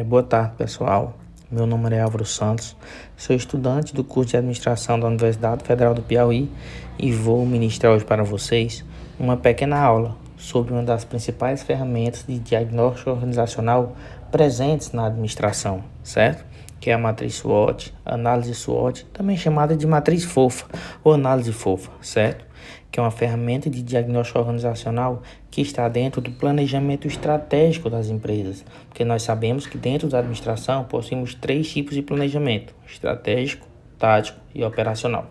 Boa tarde, pessoal. Meu nome é Álvaro Santos, sou estudante do curso de Administração da Universidade Federal do Piauí e vou ministrar hoje para vocês uma pequena aula sobre uma das principais ferramentas de diagnóstico organizacional presentes na administração, certo? Que é a matriz SWOT, análise SWOT, também chamada de matriz fofa ou análise fofa, certo? Que é uma ferramenta de diagnóstico organizacional que está dentro do planejamento estratégico das empresas, porque nós sabemos que dentro da administração possuímos 3 tipos de planejamento: estratégico, tático e operacional.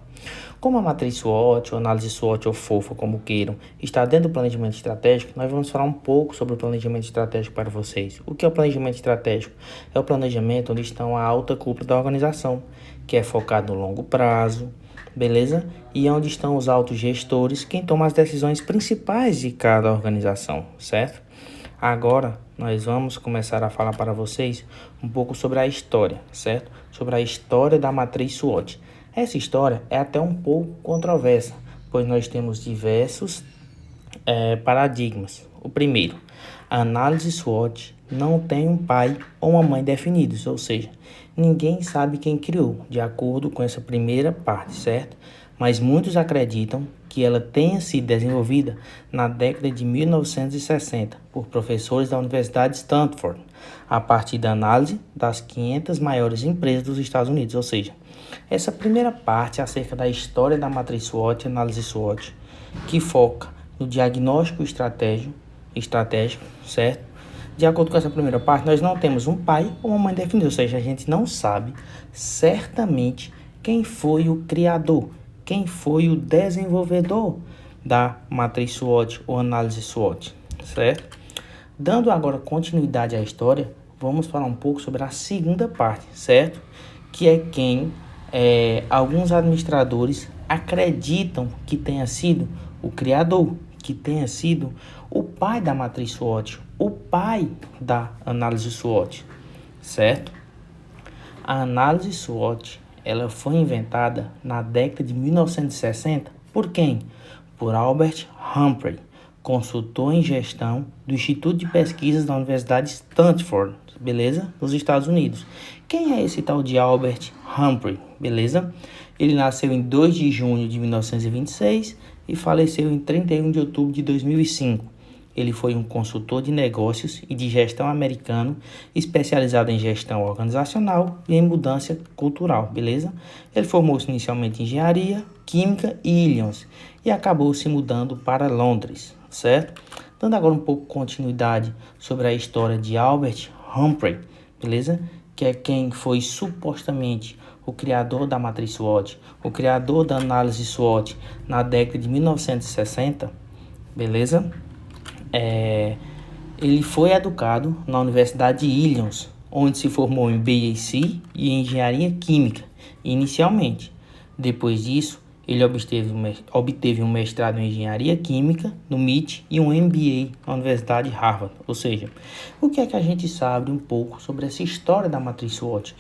Como a matriz SWOT, ou análise SWOT ou FOFA, como queiram, está dentro do planejamento estratégico, nós vamos falar um pouco sobre o planejamento estratégico para vocês. O que é o planejamento estratégico? É o planejamento onde estão a alta cúpula da organização, que é focado no longo prazo, beleza? E onde estão os altos gestores, quem toma as decisões principais de cada organização, certo? Agora, nós vamos começar a falar para vocês um pouco sobre a história, certo? Sobre a história da matriz SWOT. Essa história é até um pouco controversa, pois nós temos diversos paradigmas. O primeiro, a análise SWOT não tem um pai ou uma mãe definidos, ou seja, ninguém sabe quem criou, de acordo com essa primeira parte, certo? Mas muitos acreditam que ela tenha sido desenvolvida na década de 1960 por professores da Universidade de Stanford, a partir da análise das 500 maiores empresas dos Estados Unidos, ou seja, essa primeira parte acerca da história da matriz SWOT, análise SWOT, que foca no diagnóstico estratégico, certo? De acordo com essa primeira parte, nós não temos um pai ou uma mãe definida, ou seja, a gente não sabe certamente quem foi o criador, quem foi o desenvolvedor da matriz SWOT ou análise SWOT, certo? Dando agora continuidade à história, vamos falar um pouco sobre a segunda parte, certo? Que é quem alguns administradores acreditam que tenha sido o criador, que tenha sido o pai da matriz SWOT, o pai da análise SWOT, certo? A análise SWOT, ela foi inventada na década de 1960 por quem? Por Albert Humphrey, consultor em gestão do Instituto de Pesquisas da Universidade de Stanford, beleza? Nos Estados Unidos. Quem é esse tal de Albert Humphrey, beleza? Ele nasceu em 2 de junho de 1926 e faleceu em 31 de outubro de 2005. Ele foi um consultor de negócios e de gestão americano, especializado em gestão organizacional e em mudança cultural, beleza? Ele formou-se inicialmente em engenharia, química e Illinois e acabou se mudando para Londres, certo? Dando agora um pouco de continuidade sobre a história de Albert Humphrey, beleza? Que é quem foi supostamente o criador da matriz SWOT, o criador da análise SWOT na década de 1960, beleza? Ele foi educado na Universidade de Illinois, onde se formou em BAC e em Engenharia Química, inicialmente. Depois disso, ele obteve um mestrado em Engenharia Química no MIT e um MBA na Universidade de Harvard. Ou seja, o que é que a gente sabe um pouco sobre essa história da matriz SWOT?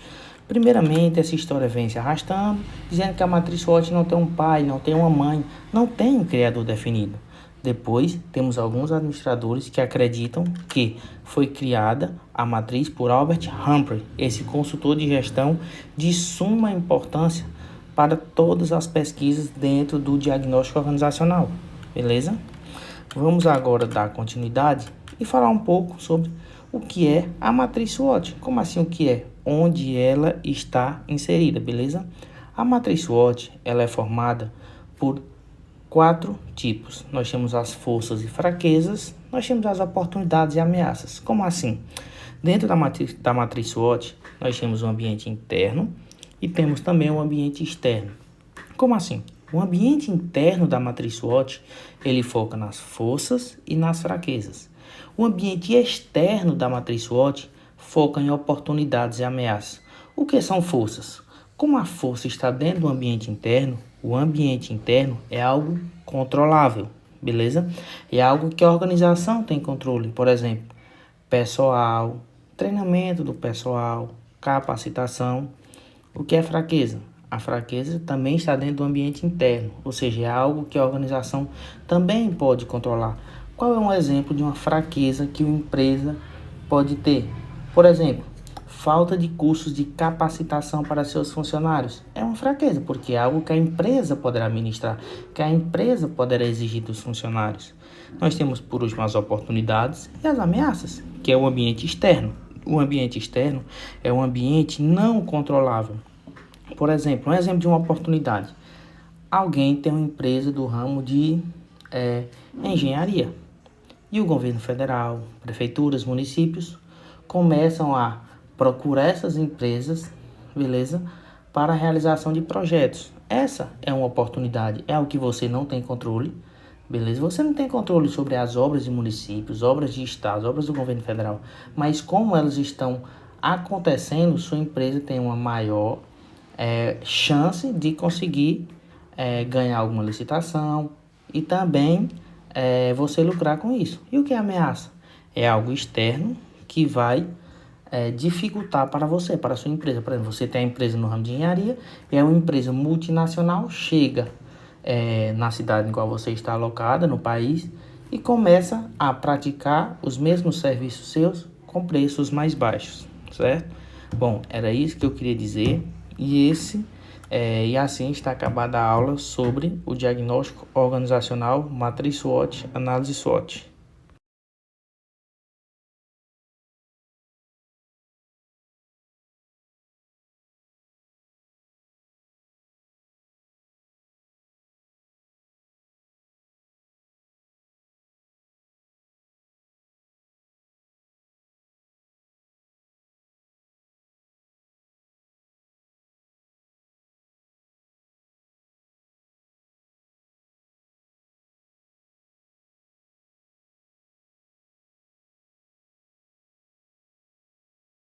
Primeiramente, essa história vem se arrastando, dizendo que a matriz SWOT não tem um pai, não tem uma mãe, não tem um criador definido. Depois, temos alguns administradores que acreditam que foi criada a matriz por Albert Humphrey, esse consultor de gestão de suma importância para todas as pesquisas dentro do diagnóstico organizacional, beleza? Vamos agora dar continuidade e falar um pouco sobre o que é a matriz SWOT. Como assim o que é? Onde ela está inserida, beleza? A matriz SWOT, ela é formada por 4 tipos. Nós temos as forças e fraquezas, nós temos as oportunidades e ameaças. Como assim? Dentro da matriz SWOT, nós temos o ambiente interno e temos também o ambiente externo. Como assim? O ambiente interno da matriz SWOT, ele foca nas forças e nas fraquezas. O ambiente externo da matriz SWOT foca em oportunidades e ameaças. O que são forças? Como a força está dentro do ambiente interno, o ambiente interno é algo controlável, beleza? É algo que a organização tem controle, por exemplo, pessoal, treinamento do pessoal, capacitação. O que é fraqueza? A fraqueza também está dentro do ambiente interno, ou seja, é algo que a organização também pode controlar. Qual é um exemplo de uma fraqueza que uma empresa pode ter? Por exemplo, falta de cursos de capacitação para seus funcionários. É uma fraqueza, porque é algo que a empresa poderá administrar, que a empresa poderá exigir dos funcionários. Nós temos, por último, as oportunidades e as ameaças, que é o ambiente externo. O ambiente externo é um ambiente não controlável. Por exemplo, um exemplo de uma oportunidade. Alguém tem uma empresa do ramo de engenharia. E o governo federal, prefeituras, municípios começam a procurar essas empresas, beleza? Para a realização de projetos. Essa é uma oportunidade, é o que você não tem controle, beleza? Você não tem controle sobre as obras de municípios, obras de estados, obras do governo federal, mas como elas estão acontecendo, sua empresa tem uma maior chance de conseguir ganhar alguma licitação e também você lucrar com isso. E o que é ameaça? É algo externo que vai dificultar para você, para a sua empresa. Por exemplo, você tem a empresa no ramo de engenharia e é uma empresa multinacional, chega na cidade em qual você está alocada, no país, e começa a praticar os mesmos serviços seus com preços mais baixos, certo? Bom, era isso que eu queria dizer e assim está acabada a aula sobre o diagnóstico organizacional, matriz SWOT, análise SWOT.